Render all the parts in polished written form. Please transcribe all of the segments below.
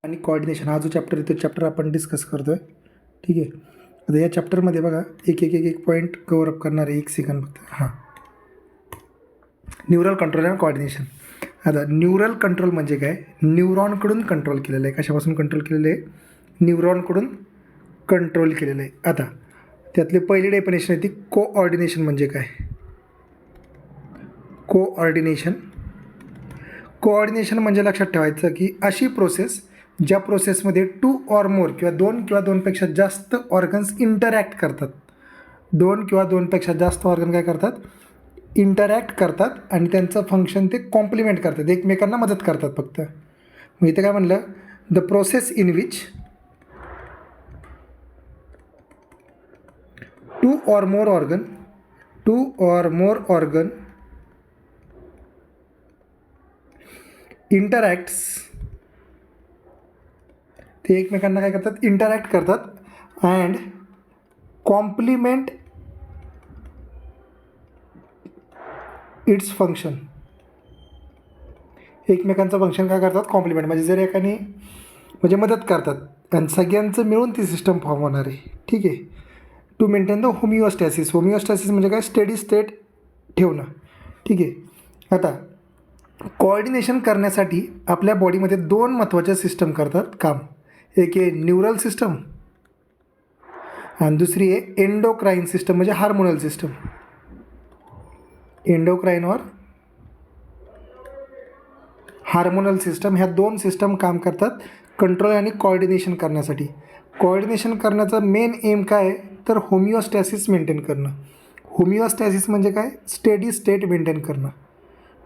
आणि कोऑर्डिनेशन हा जो चॅप्टर आहे तो चॅप्टर आपण डिस्कस करतो आहे. ठीक आहे. आता या चॅप्टरमध्ये बघा एक पॉईंट कवर अप करणार आहे. एक सेकंड फक्त. हां, न्यूरल कंट्रोल अँड कोऑर्डिनेशन. आता न्यूरल कंट्रोल म्हणजे काय? न्यूरॉनकडून कंट्रोल केलेलं आहे. कशापासून कंट्रोल केलेलं आहे? न्यूरॉनकडून कंट्रोल केलेलं आहे. आता त्यातली पहिली डेफिनेशन आहे ती कोऑर्डिनेशन म्हणजे काय? कोऑर्डिनेशन म्हणजे लक्षात ठेवायचं की अशी प्रोसेस ज्या प्रोसेसमध्ये 2 or more किंवा 2 किंवा 2पेक्षा जास्त ऑर्गन्स इंटरॅक्ट करतात. 2 किंवा 2पेक्षा जास्त ऑर्गन काय करतात? इंटरॅक्ट करतात आणि त्यांचं फंक्शन ते कॉम्प्लिमेंट करतात, एकमेकांना मदत करतात फक्त. मग इथं काय म्हणलं? The process in which 2 or more organ इंटरॅक्ट्स, ते एकमेकांना काय करतात? इंटरॅक्ट करतात अँड कॉम्प्लिमेंट इट्स फंक्शन. एकमेकांचं फंक्शन काय करतात? कॉम्प्लिमेंट. म्हणजे जर एकाने म्हणजे मदत करतात आणि सगळ्यांचं मिळून ती सिस्टम फॉर्म होणार आहे. ठीक आहे. To maintain the homeostasis. Homeostasis म्हणजे काय? स्टेडी स्टेट ठेवणं. ठीक आहे. आता कोऑर्डिनेशन करण्यासाठी आपल्या बॉडीमध्ये 2 महत्त्वाच्या सिस्टम करतात काम. एक आहे न्यूरल सिस्टम आणि दुसरी आहे एंडोक्राईन सिस्टम म्हणजे हार्मोनल सिस्टम. एंडोक्राईन और हार्मोनल सिस्टम ह्या 2 सिस्टम काम करतात कंट्रोल आणि कोऑर्डिनेशन करण्यासाठी. कोऑर्डिनेशन करण्याचा मेन एम काय आहे? तर होमिओस्टॅसिस मेंटेन करणं. होमिओस्टॅसिस म्हणजे काय? स्टेडी स्टेट मेंटेन करणं.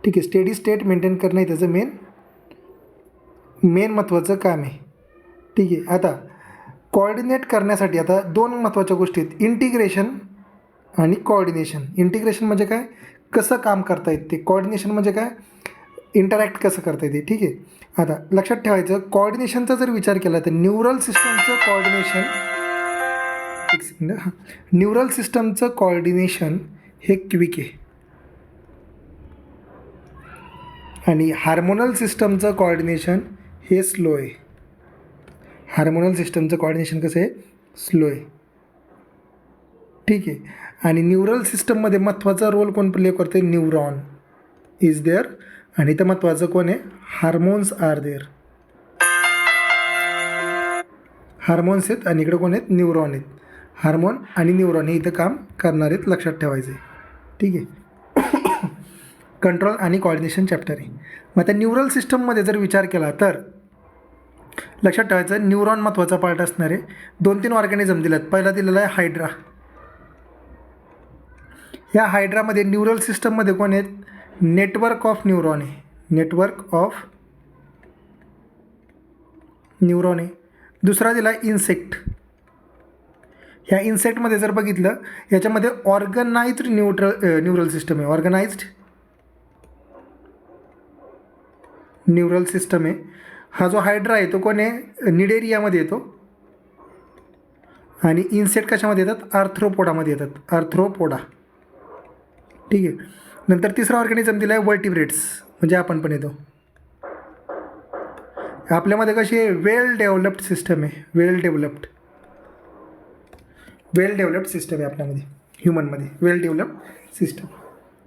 ठीक आहे. स्टेडी स्टेट मेंटेन करणं हे त्याचं मेन महत्त्वाचं काम आहे. ठीक आहे. आता कोऑर्डिनेट करण्यासाठी आता 2 महत्त्वाच्या गोष्टी आहेत, इंटिग्रेशन आणि कोऑर्डिनेशन. इंटिग्रेशन म्हणजे काय? कसं काम करता येते. कोऑर्डिनेशन म्हणजे काय? इंटरॅक्ट कसं करता येते. ठीक आहे. आता लक्षात ठेवायचं, कोऑर्डिनेशनचा जर विचार केला तर न्यूरल सिस्टमचं कोऑर्डिनेशन हे क्विक आहे आणि हार्मोनल सिस्टमचं कोऑर्डिनेशन हे स्लो आहे. हार्मोनल सिस्टमचं कोऑर्डिनेशन कसं आहे? स्लो आहे. ठीक आहे. आणि न्यूरल सिस्टममध्ये महत्त्वाचा रोल कोण प्ले करते? Neuron is there. आणि इथं महत्त्वाचं कोण आहे? Hormones R there. हार्मोन्स आहेत आणि इकडे कोण आहेत? न्यूरॉन आहेत. हार्मोन आणि न्यूरॉन हे इथं काम करणार आहेत, लक्षात ठेवायचं आहे. ठीक आहे. कंट्रोल आणि कोऑर्डिनेशन चॅप्टर आहे. मग आता न्यूरल सिस्टममध्ये जर विचार केला तर लक्षात ठेवायचं, न्यूरॉन महत्त्वाचा पार्ट असणार आहे. 2-3 ऑर्गॅनिझम दिलेत. पहिला दिलेला आहे हायड्रा. या हायड्रामध्ये न्यूरल सिस्टममध्ये कोण आहेत? नेटवर्क ऑफ न्यूरॉन आहे. नेटवर्क ऑफ न्यूरॉन आहे. दुसरा दिला इन्सेक्ट. ह्या इन्सेक्टमध्ये जर बघितलं याच्यामध्ये ऑर्गनाइज्ड न्यूरल सिस्टम आहे. ऑर्गनाइज्ड न्यूरल सिस्टम आहे. हा जो हायड्रा आहे तो कोण आहे? निडेरियामध्ये येतो आणि इन्सेक्ट कशामध्ये येतात? आर्थ्रोपोडामध्ये येतात. आर्थ्रोपोडा. ठीक आहे. नंतर तिसरा ऑर्गॅनिझम दिला आहे वर्टिब्रेट्स म्हणजे आपण पण येतो. आपल्यामध्ये कशी आहे? वेल डेव्हलप्ड सिस्टम आहे. वेल डेव्हलप्ड सिस्टम आहे आपल्यामध्ये, ह्युमनमध्ये वेल डेव्हलप्ड सिस्टम.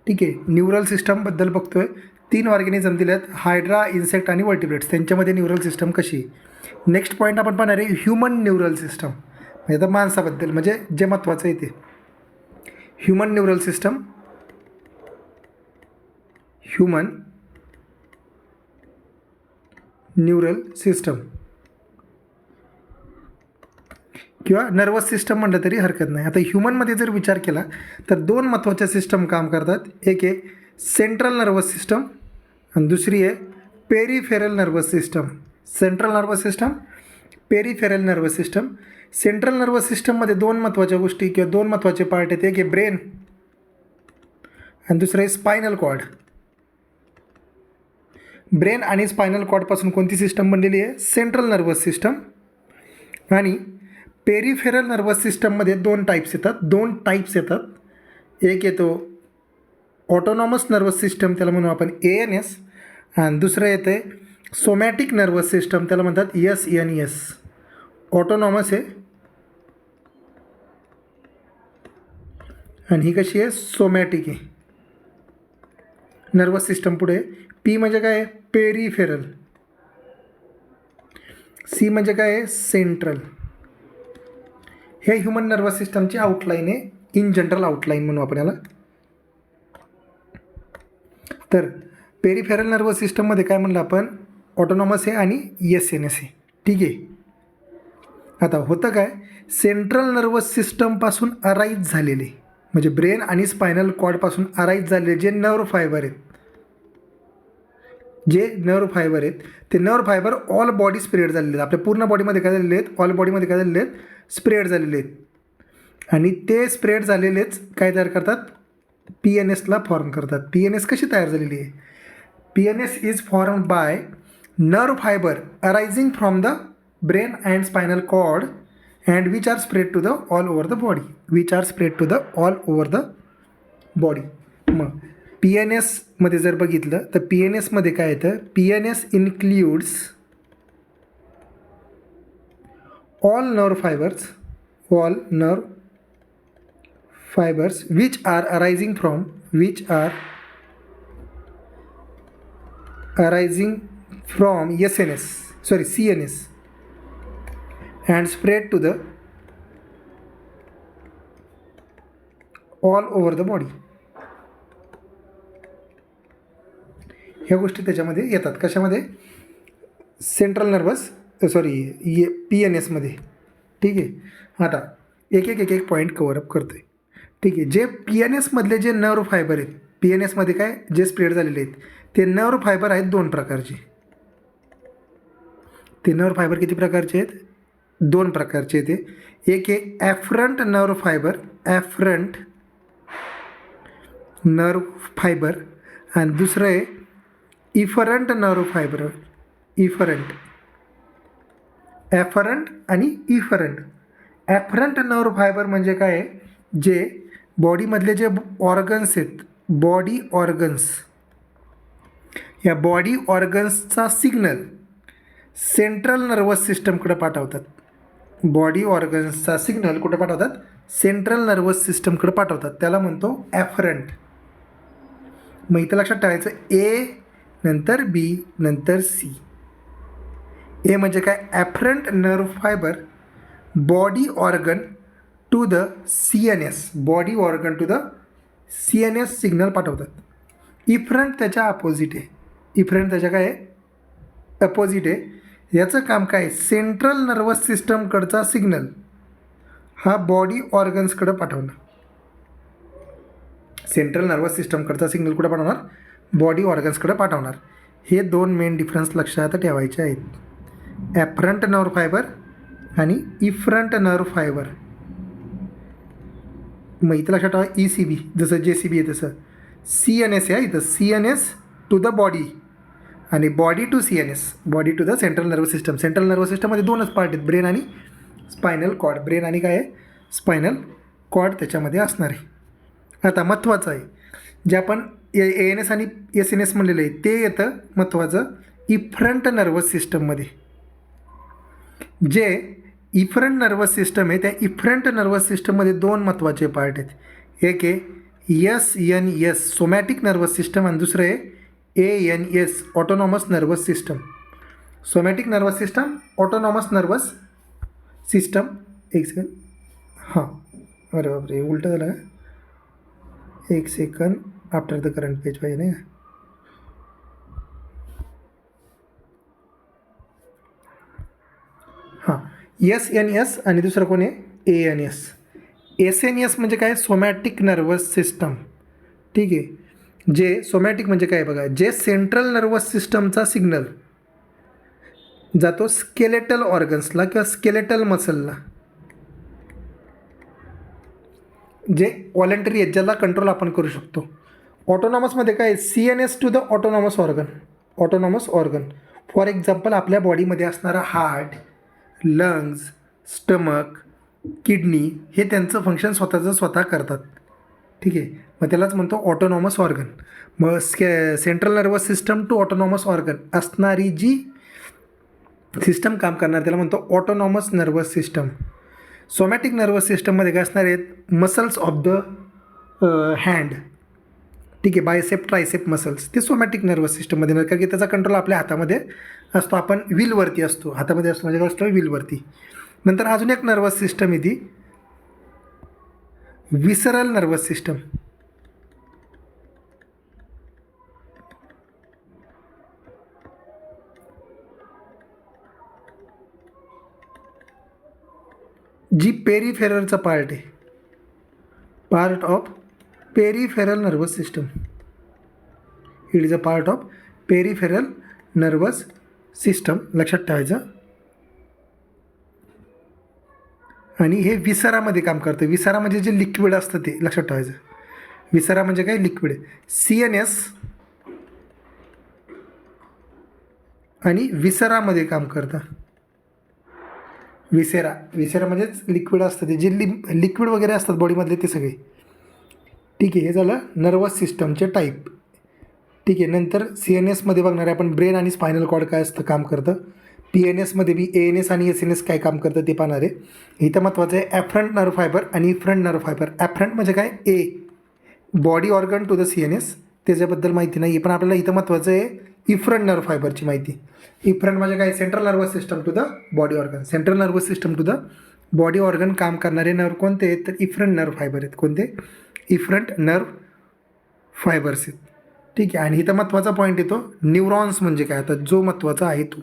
ठीक आहे. न्यूरल सिस्टमबद्दल बघतोय. 3 ऑर्गॅनिझम दिले आहेत, हायड्रा, इन्सेक्ट आणि वर्टिब्रेट्स. त्यांच्यामध्ये न्यूरल सिस्टम कशी आहे. नेक्स्ट पॉईंट आपण पाहणार आहे ह्युमन न्यूरल सिस्टम. म्हणजे आता माणसाबद्दल म्हणजे जे महत्त्वाचं आहे ते human neural system. Human neural system किंवा नर्वस सिस्टम म्हटलं तरी हरकत नाही. आता ह्युमनमध्ये जर विचार केला तर 2 महत्त्वाच्या सिस्टम काम करतात. एक आहे सेंट्रल नर्वस सिस्टम आणि दुसरी आहे peripheral nervous system. Central nervous system, peripheral nervous system. Central nervous सिस्टममध्ये 2 महत्त्वाच्या गोष्टी किंवा 2 महत्त्वाचे पार्ट आहेत. एक आहे ब्रेन आणि दुसरं आहे स्पायनल कॉर्ड. ब्रेन आणि स्पायनल कॉर्डपासून कोणती सिस्टम बनलेली आहे? Central nervous system. आणि पेरिफेरल नर्वस सिस्टममध्ये 2 टाईप्स येतात. एक येतो ऑटोनॉमस नर्वस सिस्टम, त्याला म्हणू आपण ANS, आणि दुसरं येतं सोमॅटिक नर्वस सिस्टम त्याला म्हणतात SNS. ऑटोनॉमस आहे आणि ही कशी आहे सोमॅटिक आहे. नर्वस सिस्टम पुढे P म्हणजे काय आहे पेरिफेरल, C म्हणजे काय आहे सेंट्रल. हे ह्युमन नर्वस सिस्टमची आउटलाईन आहे, इन जनरल आउटलाईन म्हणू आपण याला. तर पेरिफेरल नर्वस सिस्टममध्ये काय म्हणलं आपण ऑटोनॉमस आहे आणि SNS आहे. ठीक आहे. आता होतं काय सेंट्रल नर्वस सिस्टमपासून अराईज झालेले म्हणजे ब्रेन आणि स्पायनल कॉर्डपासून अराईज झालेले जे नर्व फायबर आहेत, ते nerve fibre all body spread झालेले आहेत. आपल्या पूर्ण बॉडीमध्ये काय झालेले आहेत, ऑल बॉडीमध्ये काय झालेले आहेत स्प्रेड झालेले आहेत. आणि ते स्प्रेड झालेलेच काय तयार करतात PNSला फॉर्म करतात. PNS कशी तयार झालेली आहे, PNS is formed by nerve fiber arising from the brain and spinal cord and which are spread to the all over the body. मग PNSमध्ये जर बघितलं तर PNSमध्ये काय येतं, PNS includes all nerve fibers which are arising from CNS and spread to the all over the body. ह्या गोष्टी त्याच्यामध्ये येतात. कशामध्ये सेंट्रल नर्वस PNSमध्ये. ठीक आहे. आता एक पॉईंट कव्हरअप करतो आहे. ठीक आहे. जे PNSमधले जे नर्व फायबर आहेत, PNSमध्ये काय जे स्प्रेड झालेले आहेत ते नर्व फायबर आहेत दोन प्रकारचे. ते नर्व फायबर किती प्रकारचे आहेत, दोन प्रकारचे आहेत. एक आहे ॲफरंट नर्व फायबर आणि दुसरं आहे इफरंट नर्व फायबर. ॲफरंट आणि इफरंट. ॲफरंट नर्व फायबर म्हणजे काय आहे, जे बॉडीमधले जे ऑर्गन्स आहेत, या बॉडी ऑर्गन्सचा सिग्नल सेंट्रल नर्वस सिस्टमकडे पाठवतात. सेंट्रल नर्वस सिस्टमकडे पाठवतात. त्याला म्हणतो ॲफरंट. मग इथं लक्षात ठेवायचं A नंतर B नंतर C. ए म्हणजे काय afferent nerve fiber body organ to the CNS signal पाठवतात. इफरंट त्याच्या अपोजिट आहे. अपोजिट आहे. याचं काम काय सेंट्रल नर्वस सिस्टमकडचा सिग्नल हा बॉडी ऑर्गन्सकडे पाठवणं. सेंट्रल नर्वस सिस्टमकडचा सिग्नल कुठं पाठवणार, बॉडी ऑर्गन्सकडे पाठवणार. हे दोन मेन डिफरन्स लक्षात ठेवायचे आहेत. ॲफरंट नर्व फायबर आणि इफरंट नर्व फायबर. मग इथं लक्षात ठेवा ECB जसं JCB आहे तसं CNS आहे. इथं CNS टू द बॉडी आणि body to CNS, body to the central nervous system. Central nervous सिस्टममध्ये दोनच पार्ट आहेत, ब्रेन आणि स्पायनल कॉर्ड. ब्रेन आणि काय आहे स्पायनल कॉर्ड त्याच्यामध्ये असणार आहे. आता महत्त्वाचं आहे जे आपण ANS आणि SNS म्हणलेलं आहे ते येतं महत्त्वाचं इफरंट नर्वस सिस्टममध्ये. जे इफरंट नर्वस सिस्टम आहे त्या इफरंट नर्वस सिस्टममध्ये दोन महत्त्वाचे पार्ट आहेत. एक आहे SNS सोमॅटिक नर्वस सिस्टम आणि दुसरं आहे ANS autonomous nervous system. Somatic nervous system, autonomous nervous system. एक सेकंड. हां अरे बापरे उलटं झालं का, एक second. After the current page पाहिजे नाही का. हां SNS आणि दुसरं कोण आहे ANS. SNS म्हणजे काय सोमॅटिक नर्वस सिस्टम. ठीक आहे. जे सोमॅटिक म्हणजे काय बघा, जे सेंट्रल नर्वस सिस्टमचा सिग्नल जातो स्केलेटल ऑर्गन्सला किंवा स्केलेटल मसलला, जे व्हॉलंटरी आहेत ज्याला कंट्रोल आपण करू शकतो. ऑटोनॉमसमध्ये काय CNS to the autonomous organ. For example आपल्या बॉडीमध्ये असणारा हार्ट, लंग्स, स्टमक, किडनी हे त्यांचं फंक्शन स्वतःचं स्वतः करतात. ठीक आहे. मग त्यालाच म्हणतो ऑटोनॉमस ऑर्गन. मग central nervous system to autonomous organ असणारी जी सिस्टम काम करणार त्याला म्हणतो autonomous nervous system. Somatic nervous सिस्टममध्ये काय असणार आहेत, मसल्स ऑफ द हँड, ठीक आहे, बायसेप ट्रायसेप मसल्स, ते सोमॅटिक नर्वस सिस्टममध्ये नाही, कारण की त्याचा कंट्रोल आपल्या हातामध्ये असतो, आपण व्हीलवरती असतो, हातामध्ये असतो म्हणजे काय असतो, व्हीलवरती. नंतर अजून एक नर्वस सिस्टम आहे ती विसरल नर्वस सिस्टम. जी पेरिफेरलचा पार्ट आहे, part of peripheral nervous system. It is a part of peripheral nervous system, लक्षात ठेवायचं. आणि हे विसरामध्ये काम करतं. विसरा म्हणजे जे लिक्विड असतं ते लक्षात ठेवायचं. विसरा म्हणजे काय, लिक्विड. CNS आणि विसरामध्ये काम करतं. विसेरा म्हणजेच लिक्विड असतं ते, जे लिक्विड वगैरे असतात बॉडीमधले ते सगळे, ठीक आहे. हे झालं नर्वस सिस्टमचे टाईप, ठीक आहे. नंतर CNSमध्ये बघणार आहे आपण ब्रेन आणि स्पायनल कॉर्ड काय असतं, काम करतं. PNSमध्ये बी ANS आणि SNS काय काम करतं ते पाहणार आहे. इथं महत्त्वाचं आहे ॲफ्रंट नर्व फायबर आणि इफ्रंट नर्व फायबर. ॲफ्रंट म्हणजे काय, body organ to the CNS, त्याच्याबद्दल माहिती नाही आहे, पण आपल्याला इथं महत्त्वाचं आहे इफ्रंट नर्व फायबरची माहिती. इफ्रंट म्हणजे काय, central nervous system to the body organ. Central nervous system to the body organ काम करणारे नर्व कोणते आहेत, तर इफ्रंट नर्व फायबर आहेत. कोणते, इफ्रंट नर्व फायबर्स आहेत, ठीक आहे. आणि इथं महत्त्वाचा पॉईंट येतो न्यूरॉन्स म्हणजे काय, आता जो महत्त्वाचा आहे तो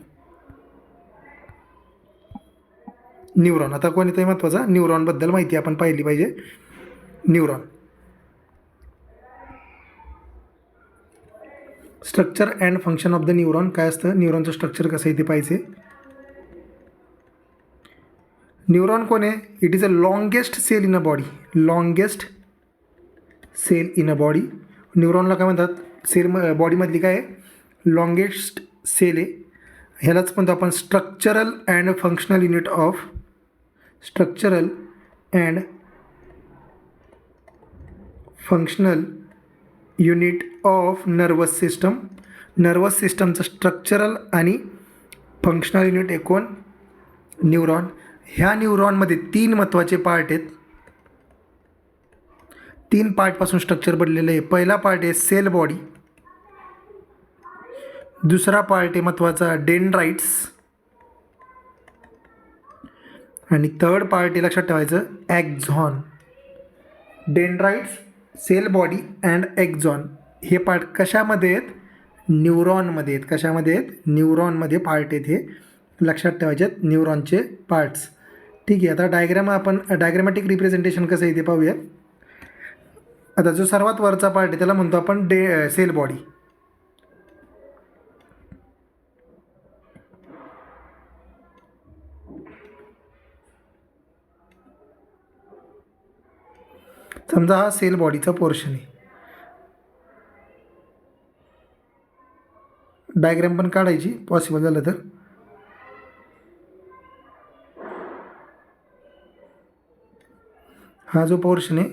न्यूरॉन. आता कोणीतरी महत्त्वाचा न्यूरॉनबद्दल माहिती आपण पाहिली पाहिजे. Neuron structure and function of the neuron काय असतं, न्यूरॉनचं स्ट्रक्चर कसं आहे ते पाहिजे. न्यूरॉन कोण आहे, it is a longest cell in a body. Longest cell in a body. न्यूरॉनला काय म्हणतात, सेल बॉडीमधली काय आहे, लॉंगेस्ट सेल आहे. ह्यालाच म्हणतो आपण structural and functional unit of, structural and functional unit of nervous system. Nervous सिस्टमचं स्ट्रक्चरल आणि फंक्शनल युनिट एकूण न्यूरॉन. ह्या न्यूरॉनमध्ये 3 महत्त्वाचे पार्ट आहेत. 3 पार्टपासून स्ट्रक्चर बनलेलं आहे. पहिला पार्ट आहे सेल बॉडी, दुसरा पार्ट आहे महत्त्वाचा डेंड्राइट्स, आणि थर्ड पार्ट आहे लक्षात ठेवायचं axon. Dendrites, cell body and axon हे पार्ट कशामध्ये आहेत, न्यूरॉनमध्ये आहेत. कशामध्ये आहेत, न्यूरॉनमध्ये पार्ट आहेत, हे लक्षात ठेवायचे आहेत न्यूरॉनचे पार्ट्स, ठीक आहे. आता आपण डायग्रॅमॅटिक रिप्रेझेंटेशन कसं आहे ते पाहूया. आता जो सर्वात वरचा पार्ट आहे त्याला म्हणतो आपण सेल बॉडी. समजा हा सेल बॉडीचा पोर्शन आहे. डायग्राम पण काढायची पॉसिबल झालं तर. हा जो पोर्शन आहे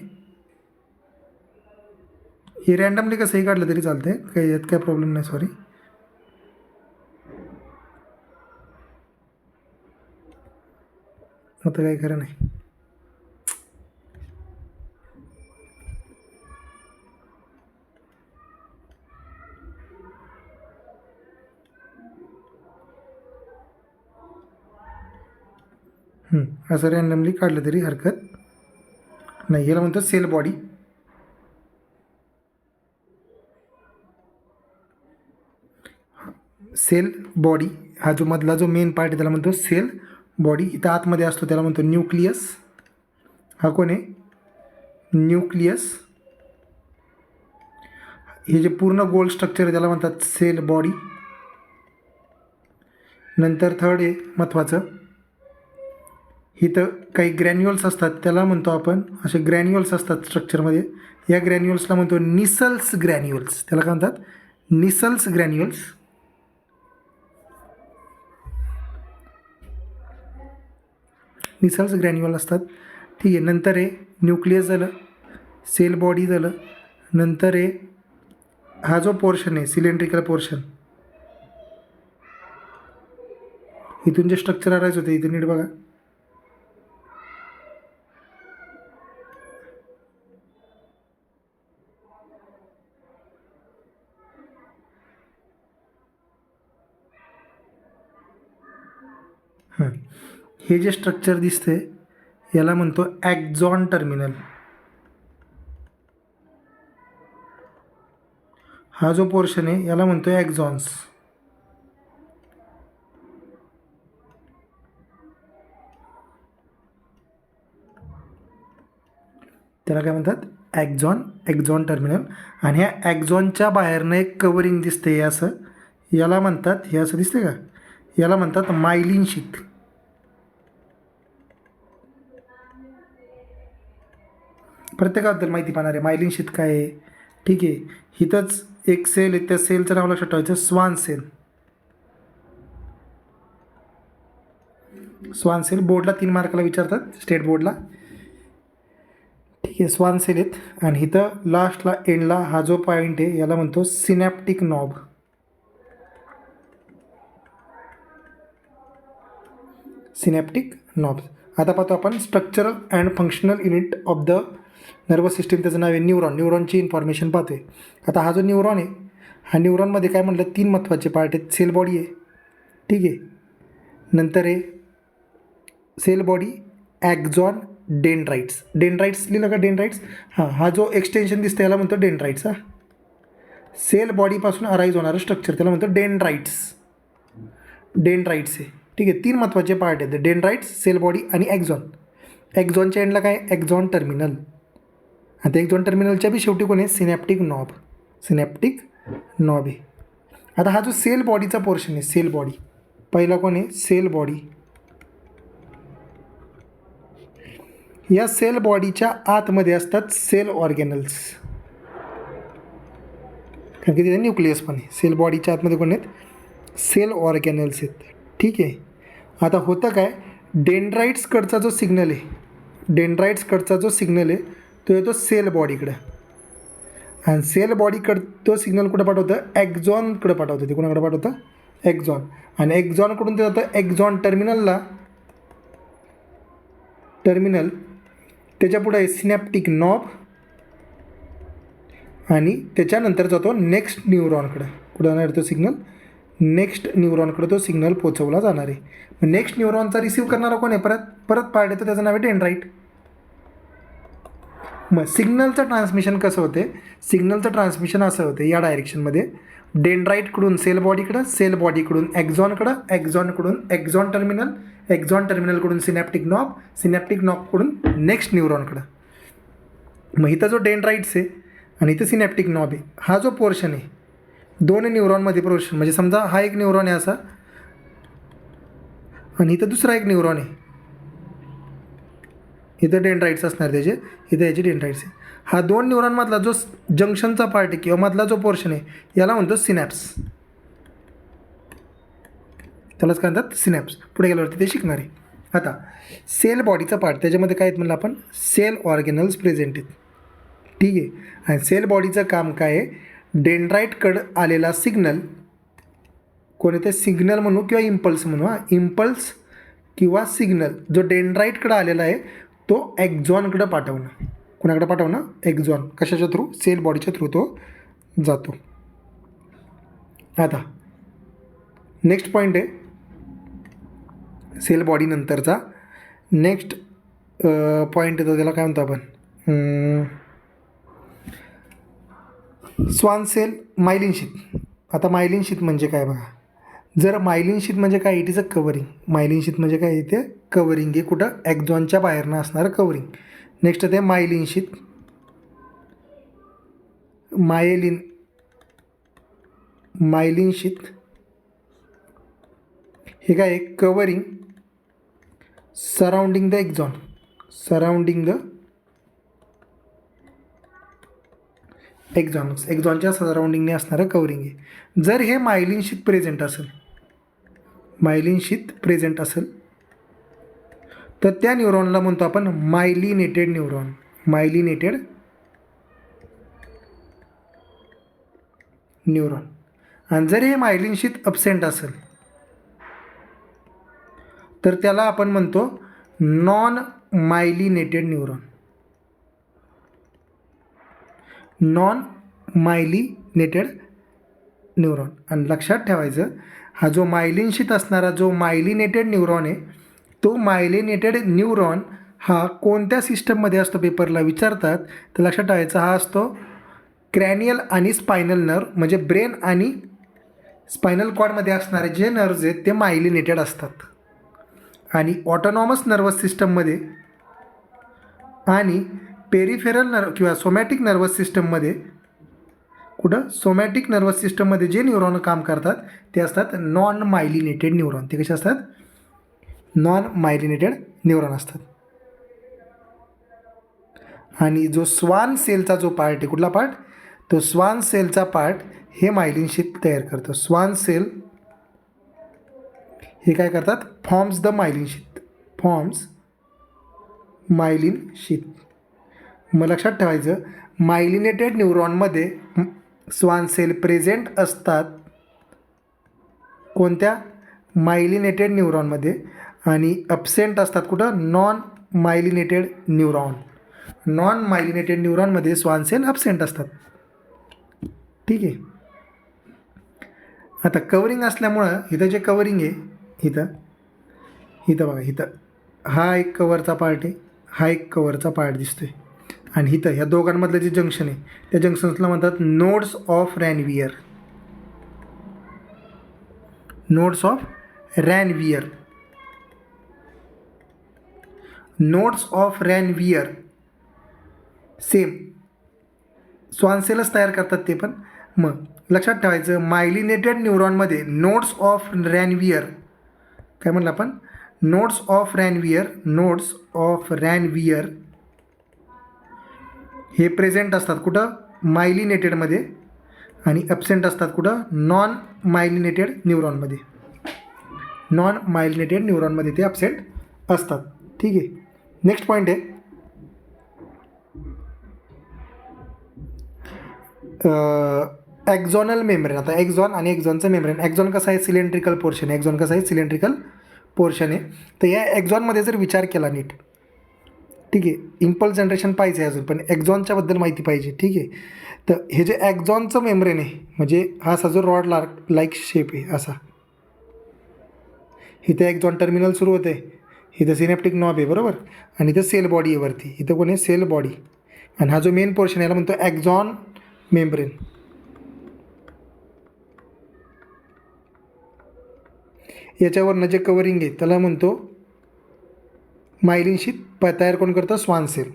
हे रँडमली कसंही काढलं तरी चालतं आहे, काही यात काय प्रॉब्लेम नाही. सॉरी, आता काही खरं नाही. असं रँडमली काढलं तरी हरकत नाही. याला म्हणतात सेल बॉडी. सेल बॉडी हा जो मधला जो मेन पार्ट आहे त्याला म्हणतो सेल बॉडी. इथं आतमध्ये असतो त्याला म्हणतो न्यूक्लियस. हा कोण आहे, न्यूक्लियस. हे जे पूर्ण गोल स्ट्रक्चर आहे त्याला म्हणतात सेल बॉडी. नंतर थर्ड आहे महत्त्वाचं, इथं काही ग्रॅन्युअल्स असतात त्याला म्हणतो आपण, असे ग्रॅन्युअल्स असतात स्ट्रक्चरमध्ये, या ग्रॅन्युअल्सला म्हणतो निसल्स ग्रॅन्युअल्स. त्याला काय म्हणतात, निसल्स ग्रॅन्युअल्स. निसल्स ग्रॅन्युअल असतात, ठीक आहे. नंतर आहे न्यूक्लियस झालं, सेल बॉडी झालं, नंतर आहे हा जो पोर्शन आहे सिलेंड्रिकल पोर्शन, इथून जे स्ट्रक्चर अरायज होते इथे नीट बघा, हे जे स्ट्रक्चर दिसते याला म्हणतो ॲक्झॉन टर्मिनल. हा जो पोर्शन आहे याला म्हणतो ॲक्झॉन्स. त्याला काय म्हणतात, ॲक्झॉन टर्मिनल. आणि ह्या ॲक्झॉनच्या बाहेरनं एक कवरिंग दिसते हे असं, याला म्हणतात, हे असं दिसते का, याला म्हणतात मायलिन शीथ. प्रत्येकाबद्दल माहिती पाहणार आहे मायलिन शीथ काय आहे. ठीक आहे, इथंच एक सेल आहे, त्या सेलचं नाव लक्षात ठेवायचं, स्वान सेल. स्वान सेल बोर्डला 3 मार्काला विचारतात, स्टेट बोर्डला. ठीक आहे, स्वान सेल आहेत. आणि इथं लास्टला एंडला हा जो पॉईंट आहे याला म्हणतो सिनॅप्टिक नॉब. Synaptic knob. आता पाहतो आपण structural and functional unit of the nervous system, त्याचं नाव आहे न्यूरॉन. न्यूरॉनची इन्फॉर्मेशन पाहतोय. आता हा जो न्यूरॉन आहे, हा न्यूरॉनमध्ये काय म्हटलं 3 महत्त्वाचे पार्ट आहेत. सेल बॉडी आहे, ठीक आहे, नंतर आहे cell body, axon, dendrites. Dendrites लिहिलं का, डेंड्राइट्स. हा जो एक्सटेन्शन दिसतं याला म्हणतो डेंड्राइट्स. सेल बॉडीपासून अराईज होणारं स्ट्रक्चर त्याला म्हणतो डेंड्राइट्स. डेंड्राइट्स आहे, ठीक आहे. 3 महत्त्वाचे पार्ट आहेत, डेंड्राइट्स, सेल बॉडी आणि ॲक्झॉन. ॲक्झॉनच्या एंडला काय, ॲक्झॉन टर्मिनल. आणि त्या ॲक्झॉन टर्मिनलच्या बी शेवटी कोण आहे, सिनॅप्टिक नॉब. सिनॅप्टिक नॉब आहे. आता हा जो सेल बॉडीचा पोर्शन आहे, सेल बॉडी, पहिला कोण आहे, सेल बॉडी. या सेल बॉडीच्या आतमध्ये असतात सेल ऑर्गॅनल्स, कारण की तिथे न्यूक्लियस पण आहे. सेल बॉडीच्या आतमध्ये कोण आहेत, सेल ऑर्गॅनल्स आहेत. ठीक आहे. आता होतं काय, डेंड्राइट्सकडचा जो सिग्नल आहे, डेंड्राइट्सकडचा जो सिग्नल आहे तो येतो सेल बॉडीकडं. आणि सेल बॉडीकडं तो सिग्नल कुठं पाठवतं, ॲक्झॉनकडं पाठवतं. ते कोणाकडे पाठवतं, ॲक्झॉन. आणि ॲक्झॉनकडून ते जातं ॲक्झॉन टर्मिनलला. टर्मिनल त्याच्या पुढे आहे सिनॅप्टिक नॉब. आणि त्याच्यानंतर जातो नेक्स्ट न्यूरॉनकडं. कुठं जाणार तो सिग्नल, नेक्स्ट न्यूरॉनकडे तो सिग्नल पोचवला जाणार आहे. मग नेक्स्ट न्यूरॉनचा रिसीव्ह करणारा कोण आहे, परत पार्ट येतो, त्याचं नाव आहे डेंड्राइट. मग सिग्नलचं ट्रान्समिशन कसं होते, सिग्नलचं ट्रान्समिशन असं होतं या डायरेक्शनमध्ये, डेंड्राइटकडून सेल बॉडीकडं, सेल बॉडीकडून ॲक्झॉनकडं, ॲक्झॉनकडून ॲक्झॉन टर्मिनल, ॲक्झॉन टर्मिनलकडून सिनॅप्टिक नॉब, सिनॅप्टिक नॉबकडून नेक्स्ट न्यूरॉनकडं. मग इथं जो डेंड्राइट्स आहे आणि इथं सिनॅप्टिक नॉब आहे, हा जो पोर्शन आहे, 2 न्यूरॉनमध्ये पोर्शन, म्हणजे समजा हा एक न्यूरॉन आहे असा, आणि इथं दुसरा एक न्यूरॉन आहे, इथं डेंड्राइट्स असणार त्याचे, इथं याचे डेंड्राइट्स आहे. हा 2 न्यूरॉनमधला जो जंक्शनचा पार्ट आहे किंवा मधला जो पोर्शन आहे याला म्हणतो सिनॅप्स. त्यालाच काय म्हणतात, सिनॅप्स. पुढे गेल्यावरती ते शिकणार आहे. आता सेल बॉडीचा पार्ट, त्याच्यामध्ये काय आहेत म्हणलं आपण, सेल ऑर्गॅनल्स प्रेझेंट आहेत. ठीक आहे. आणि सेल बॉडीचं काम काय आहे, डेंड्राइटकडं आलेला सिग्नल, कोणी ते सिग्नल म्हणू किंवा इम्पल्स म्हणू, इम्पल्स किंवा सिग्नल जो डेंड्राइटकडं आलेला आहे तो ॲक्झॉनकडं पाठवणं. कोणाकडे पाठवणं, ॲक्झॉन. कशाच्या थ्रू, सेल बॉडीच्या थ्रू तो जातो. आता नेक्स्ट पॉईंट आहे सेल बॉडी नंतरचा. नेक्स्ट पॉईंट येतो, त्याला काय म्हणतो आपण, स्वान सेल, मायलिन शीथ. आता मायलिन शीथ म्हणजे काय बघा, जर मायलिन शीथ म्हणजे काय, it is a covering. Myelin sheath म्हणजे काय, इथे कवरिंग आहे, कुठं, ॲक्झॉनच्या बाहेरनं असणारं कवरिंग. नेक्स्ट आहे मायलिन शीथ, मायलिन शीथ. हे काय आहे, covering surrounding the axon, surrounding the ॲक्झॉनच्या सराउंडिंगने असणारं कवरिंग आहे. जर हे मायलिन शीथ प्रेझेंट असेल, मायलिन शीथ प्रेझेंट असेल तर त्या न्यूरॉनला म्हणतो आपण मायलिनेटेड न्यूरॉन. Myelinated neuron. आणि जर हे मायलिन शीथ अब्सेंट असेल तर त्याला आपण म्हणतो non myelinated neuron. Non myelinated neuron. आणि लक्षात ठेवायचं, हा जो मायलिन शीथ असणारा जो मायलिनेटेड न्यूरॉन आहे, तो मायलिनेटेड न्यूरॉन हा कोणत्या सिस्टममध्ये असतो पेपरला विचारतात, तर लक्षात ठेवायचा हा असतो क्रॅनियल आणि स्पायनल नर्व, म्हणजे ब्रेन आणि स्पायनल कॉर्डमध्ये असणारे जे नर्व्ज आहेत ते मायलिनेटेड असतात. आणि ऑटोनॉमस नर्वस सिस्टममध्ये आणि पेरिफेरल नर्व किंवा सोमॅटिक नर्वस सिस्टममध्ये, कुठं सोमॅटिक नर्वस सिस्टममध्ये जे न्यूरॉन काम करतात ते असतात नॉन मायलिनेटेड न्यूरॉन. ते कसे असतात? नॉन मायलिनेटेड न्यूरॉन असतात. आणि जो स्वान सेलचा जो पार्ट आहे, कुठला पार्ट? तो स्वान सेलचा पार्ट हे मायलिन शीथ तयार करतो. स्वान सेल हे काय करतात? Forms the myelin sheath. Forms myelin sheath. मग लक्षात ठेवायचं, मायलिनेटेड न्यूरॉनमध्ये स्वान सेल प्रेझेंट असतात. कोणत्या? मायलिनेटेड न्यूरॉनमध्ये. आणि अब्सेंट असतात कुठं? Non myelinated neuron. Non myelinated न्यूरॉनमध्ये स्वान सेल अब्सेंट असतात. ठीक आहे. आता कवरिंग असल्यामुळं इथं जे कवरिंग आहे, इथं बघा, इथं हा एक कवरचा पार्ट आहे, हा एक कवरचा पार्ट दिसतो आहे. आणि इथं ह्या दोघांमधलं जे जंक्शन आहे त्या जंक्शन्सला म्हणतात nodes of Ranvier. Nodes of Ranvier. Nodes of Ranvier same Schwann सेलच तयार करतात ते पण. मग लक्षात ठेवायचं, मायलिनेटेड न्यूरॉनमध्ये नोड्स ऑफ रॅनवियर, काय म्हणलं आपण? Nodes of Ranvier. Nodes of Ranvier हे प्रेझेंट असतात कुठं? मायलिनेटेडमध्ये. आणि ॲब्सेंट असतात कुठं? नॉन मायलिनेटेड न्यूरॉनमध्ये. नॉन मायलिनेटेड न्यूरॉनमध्ये ते ॲब्सेंट असतात. ठीक आहे. नेक्स्ट पॉईंट आहे ॲक्झॉनल मेम्ब्रेन. आता ॲक्झॉन आणि ॲक्झॉनचं मेम्ब्रेन. ॲक्झॉन कसं आहे? सिलेंड्रिकल पोर्शन आहे. ॲक्झॉन कसं आहे? सिलेंड्रिकल पोर्शन आहे. तर या ॲक्झॉनमध्ये जर विचार केला नीट, ठीक आहे, इम्पल्स जनरेशन पाहिजे अजून, पण ॲक्झॉनच्याबद्दल माहिती पाहिजे. ठीक आहे. तर हे जे ॲक्झॉनचं मेम्ब्रेन आहे, म्हणजे हा असा जो रॉड लाईक शेप आहे असा, इथे ॲक्झॉन टर्मिनल सुरू होते, इथं सिनेप्टिक नॉब आहे, बरोबर. आणि इथं सेल बॉडी आहे वरती, इथं कोण आहे? Cell body. आणि हा जो मेन पोर्शन याला म्हणतो ॲक्झॉन मेम्ब्रेन. याच्यावरनं जे कवरिंग आहे त्याला म्हणतो मायलिन शीथ. तयार कोण करतं? Schwann cell.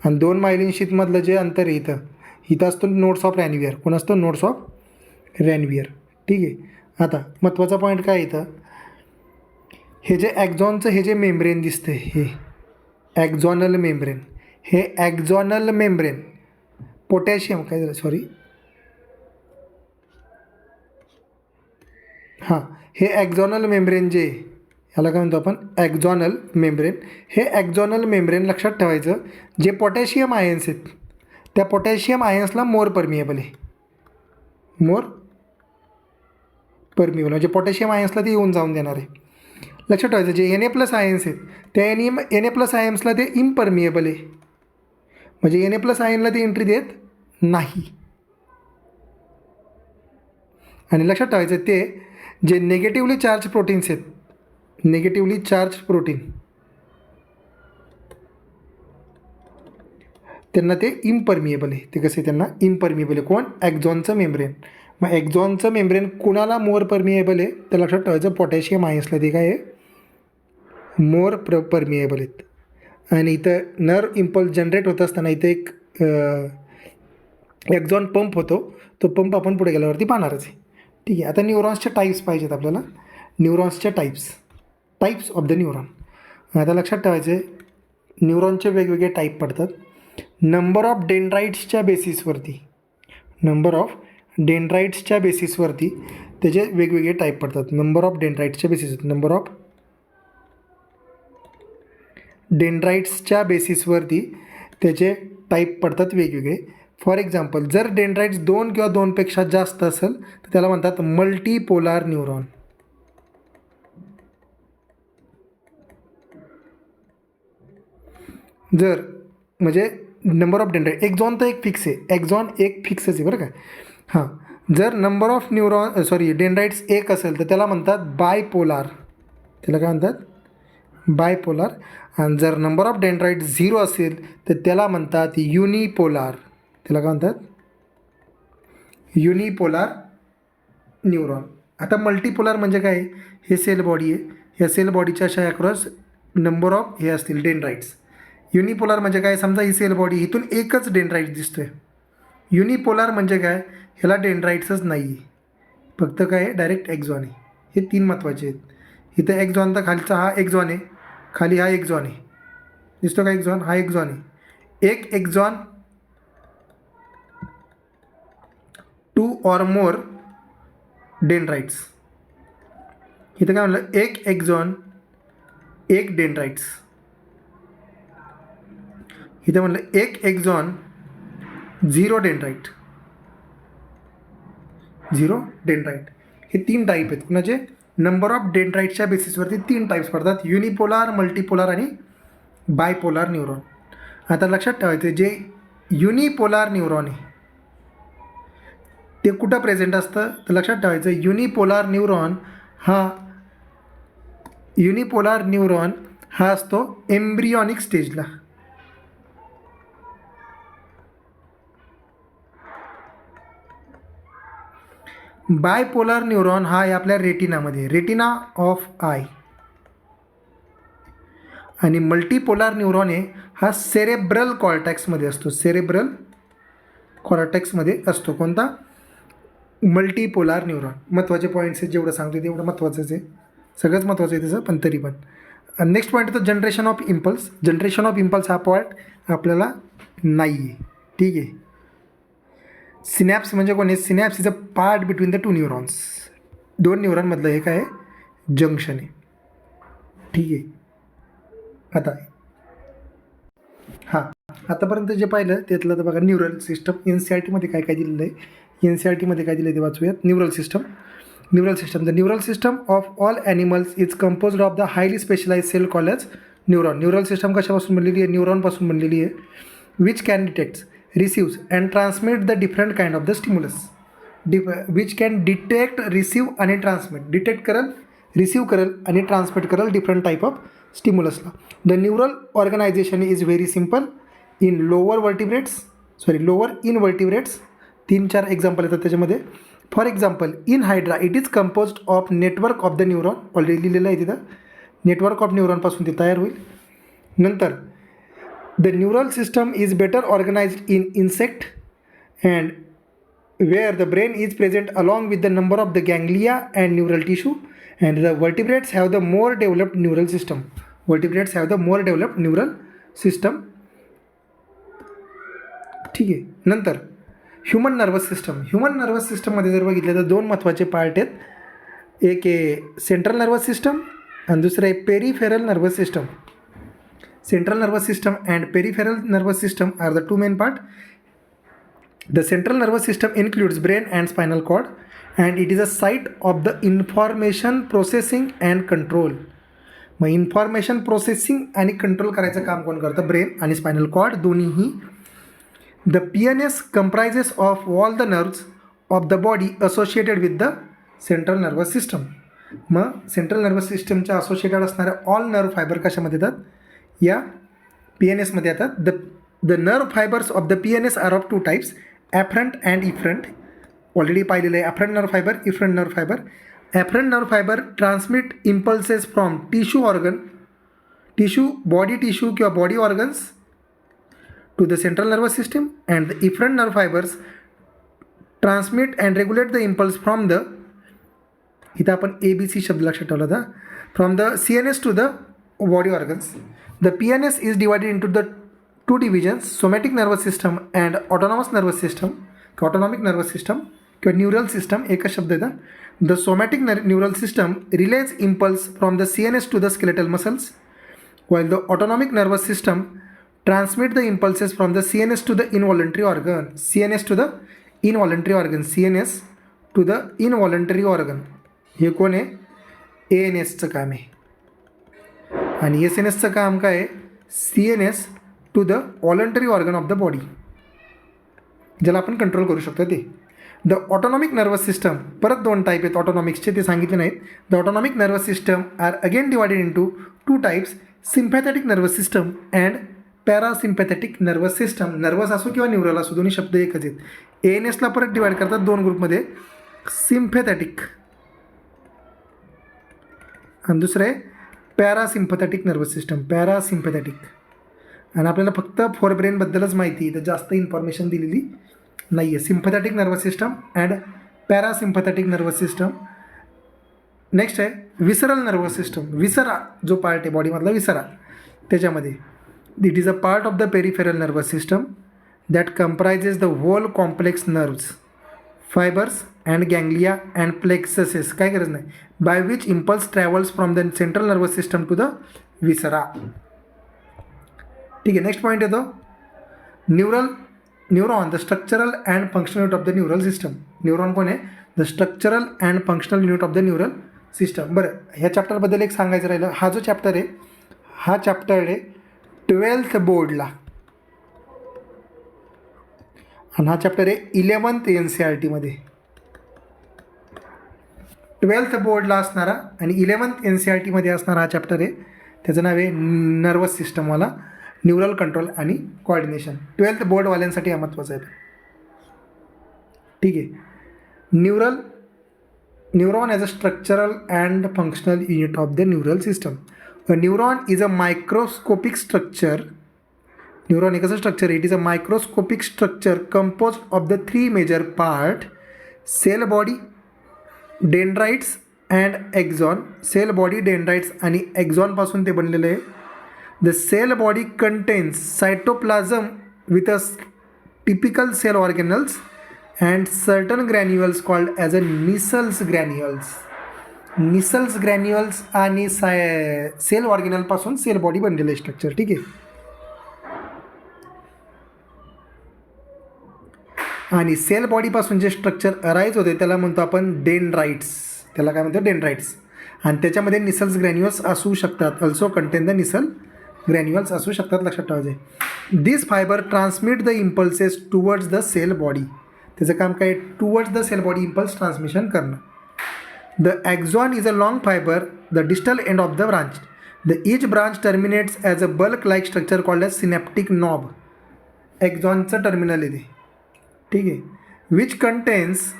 आणि दोन मायलिन शीथमधलं जे अंतर आहे इथं असतो नोड्स ऑफ रॅनवियर. कोण असतो? Nodes of Ranvier. ठीक आहे. आता महत्त्वाचा पॉईंट काय इथं, हे जे ॲक्झॉनचं हे जे मेम्ब्रेन दिसतं हे ॲक्झॉनल मेम्ब्रेन, हे ॲक्झॉनल मेम्ब्रेन पोटॅशियम काय झालं, सॉरी, हां, हे ॲक्झॉनल मेम्ब्रेन जे ह्याला काय म्हणतो आपण? ॲक्झॉनल मेम्ब्रेन. हे ॲक्झॉनल मेम्ब्रेन लक्षात ठेवायचं, जे पोटॅशियम आयन्स आहेत त्या पोटॅशियम आयन्सला मोर परमिएबल आहे. मोर परमिएबल म्हणजे पोटॅशियम आयन्सला ते येऊन जाऊन देणार आहे. लक्षात ठेवायचं, जे Na+ आयन्स आहेत त्या Na+ आयन्सला ते इम्परमिएबल आहे, म्हणजे Na+ आयनला ते एंट्री देत नाही. आणि लक्षात ठेवायचं, ते जे निगेटिव्हली चार्ज प्रोटीन्स आहेत, निगेटिव्हली चार्ज प्रोटीन, त्यांना ते इम्परमिएबल आहे. ते कसे त्यांना इम्परमिएबल आहे? कोण? ॲक्झॉनचं मेम्ब्रेन. मग ॲक्झॉनचं मेम्ब्रेन कुणाला मोर परमिएबल आहे? तर लक्षात ठेवायचं, पोटॅशियम आयन्सला ते काय आहे? मोर परमिएबल आहेत. आणि इथं नर्व इम्पल्स जनरेट होत असताना इथं एक ॲक्झॉन पंप होतो. तो पंप आपण पुढे गेल्यावरती पाहणारच आहे. ठीक आहे. आता न्यूरॉन्सच्या टाईप्स पाहिजेत आपल्याला. न्यूरॉन्सच्या टाईप्स ऑफ द न्यूरॉन. आता लक्षात ठेवायचं, न्यूरॉनचे वेगवेगळे टाईप पडतात. नंबर ऑफ डेंड्राइट्सच्या बेसिसवरती, नंबर ऑफ डेंड्राइट्सच्या बेसिसवरती त्याचे वेगवेगळे टाईप पडतात. नंबर ऑफ डेंड्राइट्सच्या बेसिस, नंबर ऑफ डेंड्राइट्सच्या बेसिसवरती त्याचे टाईप पडतात वेगवेगळे. फॉर एक्झाम्पल जर डेंड्राइट्स 2 किंवा 2पेक्षा जास्त असेल तर त्याला म्हणतात मल्टीपोलार न्यूरॉन. जर म्हणजे नंबर ऑफ डेंड्राइट एक्झॉन तर एक फिक्स आहे, एक्झॉन एक फिक्सच आहे बरं का. हां, जर नंबर ऑफ डेंड्राइट्स 1 असेल तर त्याला म्हणतात बायपोलार. त्याला काय म्हणतात? बायपोलार. आणि जर नंबर ऑफ डेंड्राइट 0 असेल तर त्याला म्हणतात युनिपोलार. त्याला काय म्हणतात? युनिपोलार न्यूरॉन. आता मल्टीपोलार म्हणजे काय? हे सेल बॉडी आहे, ह्या सेल बॉडीच्या अशा अक्रॉस नंबर ऑफ हे असतील डेंड्राइट्स. युनिपोलार म्हणजे काय? समजा ही सेल बॉडी, इथून एकच डेंड्राइट दिसतोय. युनिपोलार म्हणजे काय? ह्याला डेंड्राइट्सच नाही आहे, फक्त काय डायरेक्ट एक्झॉन आहे. हे 3 महत्त्वाचे आहेत. इथं एक्झॉन तर खालचा हा एक्झॉन आहे, खाली हा एक्झॉन आहे. दिसतो का एक्झॉन? हा एक्झॉन आहे. एक एक्झॉन 2 or more डेंड्राइट्स. इथं काय म्हणलं? एक एक्झॉन 1 डेंड्राइट्स. इथं म्हणलं एक एक्झॉन 0 डेंड्राइट. 0 डेंड्राइट. हे 3 टाईप आहेत. कुणाचे? नंबर ऑफ डेंड्राइटच्या बेसिसवरती 3 टाईप्स पडतात, युनिपोलार, मल्टीपोलार आणि बायपोलार न्यूरॉन. आता लक्षात ठेवायचं, जे युनिपोलार न्यूरॉन आहे ते कुठं प्रेझेंट असतं? तर लक्षात ठेवायचं, युनिपोलार न्यूरॉन हा असतो एम्ब्रियॉनिक स्टेजला. बायपोलार न्यूरॉन हा आहे आपल्या रेटिनामध्ये, रेटिना ऑफ आय. आणि मल्टीपोलार न्यूरॉन आहे हा सेरेब्रल कॉर्टेक्समध्ये असतो. सेरेब्रल कॉर्टेक्समध्ये असतो. कोणता? मल्टीपोलार न्यूरॉन. महत्त्वाचे पॉईंट्स आहेत, जेवढं सांगतो तेवढं महत्त्वाचंच आहे, सगळंच महत्त्वाचं आहे त्याचं, पण तरी पण. नेक्स्ट पॉईंट येतो generation of impulse. Generation of impulse हा पॉईंट आपल्याला नाही आहे, ठीक आहे. सिनॅप्स म्हणजे कोण आहे? Synapse is a part between the 2 neurons. 2 न्यूरॉनमधलं हे काय आहे? जंक्शन आहे, ठीक आहे. आता हां, आतापर्यंत जे पाहिलं त्यातलं तर बघा न्यूरल सिस्टम. NCERTमध्ये काय काय दिलेलं आहे, NCERTमध्ये काय दिलं आहे ते वाचूयात. Neural system. The neural system of all animals is composed of the highly specialize cell called as neuron. Neural system कशापासून बनलेली आहे? न्यूरॉनपासून बनलेली आहे. Which can detects, receives and transmit the different kind of the stimulus, which can detect, receive आणि transmit. Detect करल, receive करल आणि ट्रान्समिट करल डिफरंट टाईप ऑफ स्टिम्युलसला. The neural organization is very simple in lower invertebrates. 3-4 example येतात त्याच्यामध्ये. For example in hydra it is composed of network of the neuron. Already लिहिलेलं आहे तिथं, नेटवर्क ऑफ न्यूरॉनपासून ते तयार होईल. नंतर the neural system is better organized in insect and where the brain is present along with the number of the ganglia and neural tissue, and the vertebrates have the more developed neural system. ठीक आहे. नंतर human nervous सिस्टममध्ये जर बघितलं तर 2 महत्त्वाचे part आहेत. एक आहे सेंट्रल नर्वस सिस्टम आणि दुसरं आहे peripheral nervous system. Central nervous system and peripheral nervous system are the 2 main part. The central nervous system includes brain and spinal cord, and it is a site of the information processing and control. मग information processing आणि control करायचं काम कोण करतं? Brain आणि spinal cord दोन्हीही. The PNS comprises of all the nerves of the body associated with the central nervous system. मग central nervous सिस्टमच्या असोसिएटेड असणाऱ्या ऑल नर्व फायबर कशामध्ये येतात? या PNSमध्ये येतात. The nerve fibers of the PNS are of 2 types, afferent and efferent. Already पाहिलेलं आहे afferent nerve fiber, efferent nerve fiber. Afferent nerve fiber transmit impulses from body tissue किंवा body organs to the central nervous system, and the efferent nerve fibers transmit and regulate the impulse from the, इथं आपण ABC शब्द लक्षात ठेवला होता, from the CNS to the body organs. The PNS is divided into the 2 divisions, somatic nervous system and autonomic nervous system किंवा neural system एकच शब्द येतात. The somatic neural system relays impulse from the CNS to the skeletal muscles, while the autonomic nervous system transmit the impulses from the CNS to the involuntary organ. CNS to the involuntary organ. CNS to the involuntary organ. हे कोण आहे? ANSचं काम आहे. आणि SNSचं काम काय आहे? CNS to the voluntary organ of the body, ज्याला आपण कंट्रोल करू शकतो ते. द ऑटोनॉमिक नर्वस सिस्टम, परत 2 टाईप आहेत ऑटोनॉमिक्सचे, ते सांगितले नाहीत. The autonomic nervous system are again divided into 2 types, sympathetic nervous system and parasympathetic nervous system. Nervous असो किंवा न्यूरल असो, दोन्ही शब्द एकच आहेत. ANSला परत डिवाईड करतात 2 ग्रुपमध्ये, सिम्पॅथॅटिक आणि दुसरं आहे पॅरासिम्पॅथॅटिक नर्वस सिस्टम. पॅरासिम्पॅथॅटिक. आणि आपल्याला फक्त फोरब्रेनबद्दलच माहिती आहे, तर जास्त इन्फॉर्मेशन दिलेली नाही आहे. Sympathetic nervous system and parasympathetic nervous system. Next आहे विसरल नर्वस सिस्टम. विसरा जो पार्ट आहे बॉडीमधला, विसरा, त्याच्यामध्ये it is a part of the peripheral nervous system that comprises the whole complex nerves, fibers and ganglia and plexuses, काय गरज नाही, by which impulse travels from the central nervous system to the viscera. ठीक आहे. Next point येतो neuron, the structural and functional unit of the neural system. Neuron कोण आहे? The structural and functional unit of the neural system. बरं, ह्या चॅप्टरबद्दल एक सांगायचं राहिलं. हा जो चॅप्टर आहे, हा चॅप्टर आहे 12th बोर्डला, आणि हा चॅप्टर आहे 11th NCERTमध्ये. 12th बोर्डला असणारा आणि 11th NCERTमध्ये असणारा हा चॅप्टर आहे. त्याचं नाव आहे नर्वस सिस्टमवाला, न्यूरल कंट्रोल आणि कोऑर्डिनेशन. 12th बोर्डवाल्यांसाठी हा महत्त्वाचं आहे. ठीक आहे. Neuron as a structural and functional unit of the neural system. A neuron is a microscopic structure. Neuron एक असं स्ट्रक्चर आहे. It is a microscopic structure compose of the 3 major part, cell body, dendrites and axon. Cell body, dendrites आणि एक्झॉनपासून ते बनलेलं आहे. The cell body contains cytoplasm with a typical cell organelles and certain granules called as a Nissls granules. Nissls granules आणि sale ऑर्गेनलपासून sale body बनलेलं structure. ठीक आहे. आणि सेल बॉडीपासून जे स्ट्रक्चर अराईज होते त्याला म्हणतो आपण डेंड्राइट्स. त्याला काय म्हणतो? डेंड्राइट्स. आणि त्याच्यामध्ये निसल्स ग्रॅन्युअल्स असू शकतात. Also contain the Nissl granules असू शकतात, लक्षात ठेवायचे. This fibre transmit the impulses towards the cell body. त्याचं काम काय? Towards the cell body impulse transmission करणं. The axon is a long fibre, the distal end of the branch. The each branch terminates as a bulk like structure called as synaptic knob. एक्झॉनचं terminal आहे ते. ठीक आहे. Which contains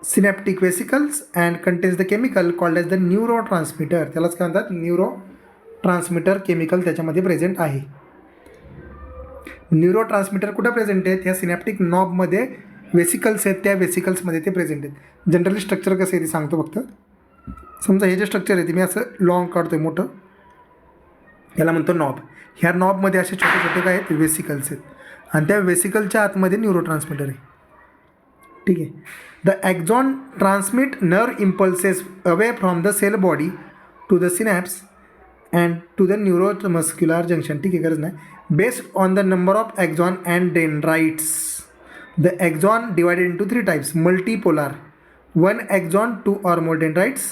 synaptic vesicles and contains the chemical called as the neuro transmitter. त्यालाच काय म्हणतात? Neuro transmitter chemical त्याच्यामध्ये present आहे. न्यूरो ट्रान्समिटर कुठं प्रेझेंट आहेत? ह्या सिनॅप्टिक नॉबमध्ये वेसिकल्स आहेत, त्या वेसिकल्समध्ये ते प्रेझेंट आहेत. जनरली स्ट्रक्चर कसं आहे ते सांगतो फक्त. समजा हे जे स्ट्रक्चर आहे ते मी असं लॉंग काढतो आहे मोठं, याला म्हणतो नॉब. ह्या नॉबमध्ये असे छोटे छोटे काय आहेत? वेसिकल्स आहेत. आणि त्या वेसिकलच्या आतमध्ये न्यूरो ट्रान्समिटर आहे. ठीक आहे. The axon transmit nerve impulses away from the cell body to the synapse and to the neuromuscular junction. ठीक आहे, गरज नाही. Based on the number of axon and dendrites. The axon divided into 3 types. Multipolar, 1 axon 2 or more dendrites.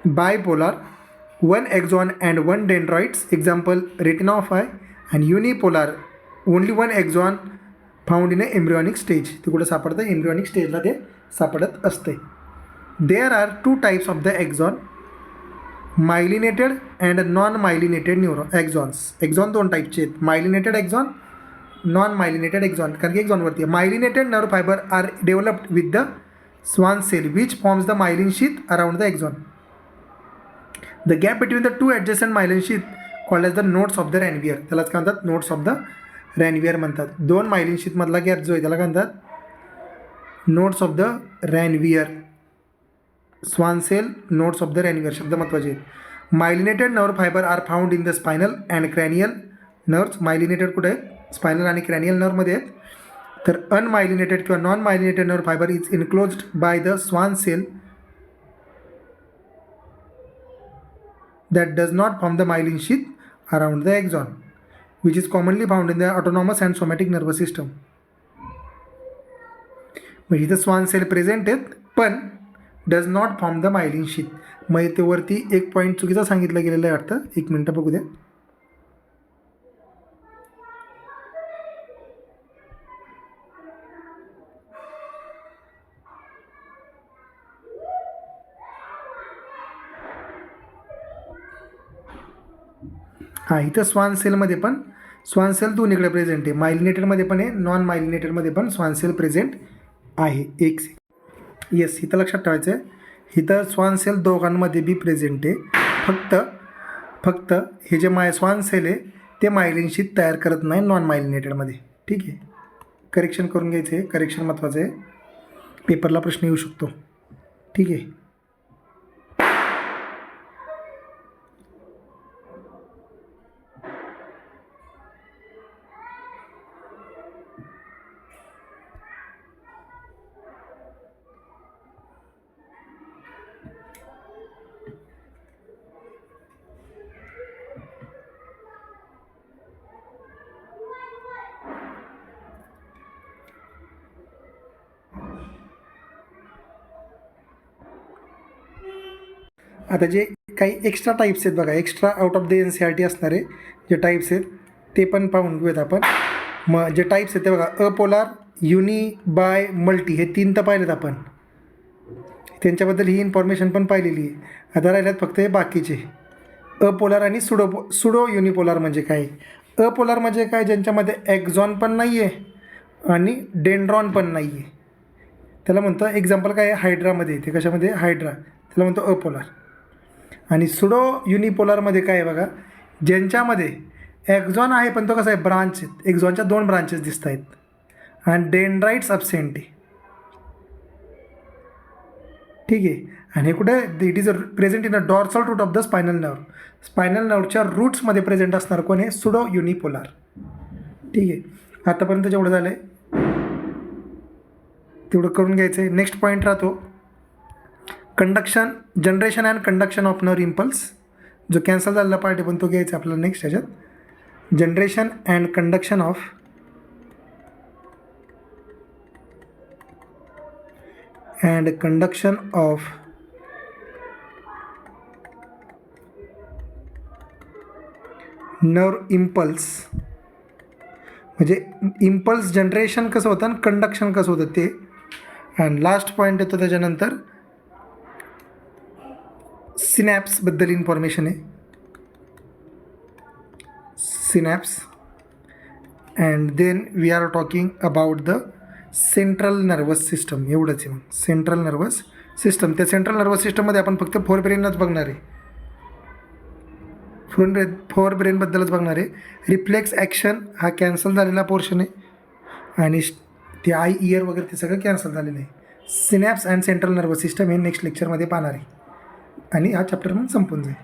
Bipolar, 1 axon and 1 dendrites. Example retina of eye. आणि unipolar, only 1 axon found in a embryonic stage. ते कुठं सापडतं? Embryonic स्टेजला ते सापडत असते. There are 2 types of the axon, myelinated and non myelinated axons. Axon 2 टाईपचे आहेत, myelinated axon, non myelinated axon. कारण की एक्झॉनवरती myelinated nerve fibre are developed with the Schwann cell which forms the myelin sheath around the axon. The gap between the 2 adjacent myelin sheath called as the nodes of the Ranvier. त्यालाच काय म्हणतात? Nodes of the रॅनवियर म्हणतात. 2 myelin शीथमधला gap जो आहे त्याला काय म्हणतात? Nodes of the Ranvier. Schwann cell, nodes of the Ranvier शब्द महत्त्वाचे आहेत. Myelinated nerve fibre are found in the spinal and cranial nerves. Myelinated कुठे आहेत? स्पायनल आणि क्रॅनियल नर्वमध्ये आहेत. तर अनमायलिनेटेड किंवा non myelinated nerve fibre is enclosed by the Schwann cell that does not form the myelin sheath around the axon. Which is commonly found in the autonomous and somatic nervous system. म्हणजे इथं Schwann cell present आहेत पण does not form the myelin sheath. मग इथे वरती एक point चुकीचा सांगितलं गेलेलं आहे वाटतं. एक मिनटं बघू द्या. हां, इथं स्वान सेलमध्ये पण स्वान सेल दोन्हीकडे प्रेझेंट आहे. मायलिनेटेडमध्ये पण आहे, नॉन मायलिनेटेडमध्ये पण स्वान सेल प्रेझेंट आहे. एक येस, इथं लक्षात ठेवायचं आहे. इथं स्वान सेल दोघांमध्ये बी प्रेझेंट आहे. फक्त हे जे स्वान सेल आहे ते मायलिन शीथ तयार करत नाही नॉन मायलिनेटेडमध्ये. ठीक आहे, करेक्शन करून घ्यायचं आहे. करेक्शन महत्त्वाचं आहे, पेपरला प्रश्न येऊ शकतो. ठीक आहे. आता जे काही एक्स्ट्रा टाईप्स आहेत बघा, extra out of the NCERT असणारे जे टाईप्स आहेत ते पण पाहून घेऊयात आपण. मग जे टाईप्स आहेत ते बघा, अपोलार, युनी, बाय, मल्टी, हे 3 तर पाहिलेत आपण. त्यांच्याबद्दल ही इन्फॉर्मेशन पण पाहिलेली आहे. आता राहिल्यात फक्त हे बाकीचे. अपोलार आणि सुडो युनिपोलार म्हणजे काय. अपोलार म्हणजे काय, ज्यांच्यामध्ये एक्झॉन पण नाही आहे आणि डेंड्रॉन पण नाही आहे. त्याला म्हणतो एक्झाम्पल काय आहे, हायड्रामध्ये. ते कशामध्ये, हायड्रा, त्याला म्हणतो अपोलार. आणि सुडो युनिपोलारमध्ये काय आहे बघा, ज्यांच्यामध्ये एक्झॉन आहे पण तो कसा आहे, ब्रांच आहेत. एक्झॉनच्या 2 ब्रांचेस दिसत आहेत आणि डेंड्राइट्स अब्सेंट आहे. ठीक आहे. आणि हे कुठे, it is present in the dorsal root of the spinal nerve. Spinal नर्वच्या रूट्समध्ये प्रेझेंट असणार कोण आहे, सुडो युनिपोलार. ठीक आहे. आतापर्यंत जेवढं झालं आहे तेवढं करून घ्यायचं आहे. नेक्स्ट पॉईंट राहतो conduction, generation and conduction of nerve impulse. जो कॅन्सल झालेला पार्ट आहे पण तो घ्यायचा आपल्याला नेक्स्ट ह्याच्यात. Generation and conduction of nerve impulse. म्हणजे इम्पल्स जनरेशन कसं होतं आणि कंडक्शन कसं होतं ते. अँड लास्ट पॉईंट येतो त्याच्यानंतर सिनॅप्सबद्दल इन्फॉर्मेशन आहे. Synapse. And then we are talking about the central nervous system. एवढंच आहे. Central nervous system. त्या सेंट्रल नर्वस सिस्टममध्ये आपण फक्त फोर ब्रेनच बघणार आहे. फोर ब्रेनबद्दलच बघणार आहे. रिफ्लेक्स ॲक्शन हा कॅन्सल झालेला पोर्शन आहे आणि ते आय इयर वगैरे ते सगळं कॅन्सल झालेलं आहे. Synapse and central nervous system हे नेक्स्ट लेक्चरमध्ये पाहणार आहे आणि हा चॅप्टर मग संपून जाईल.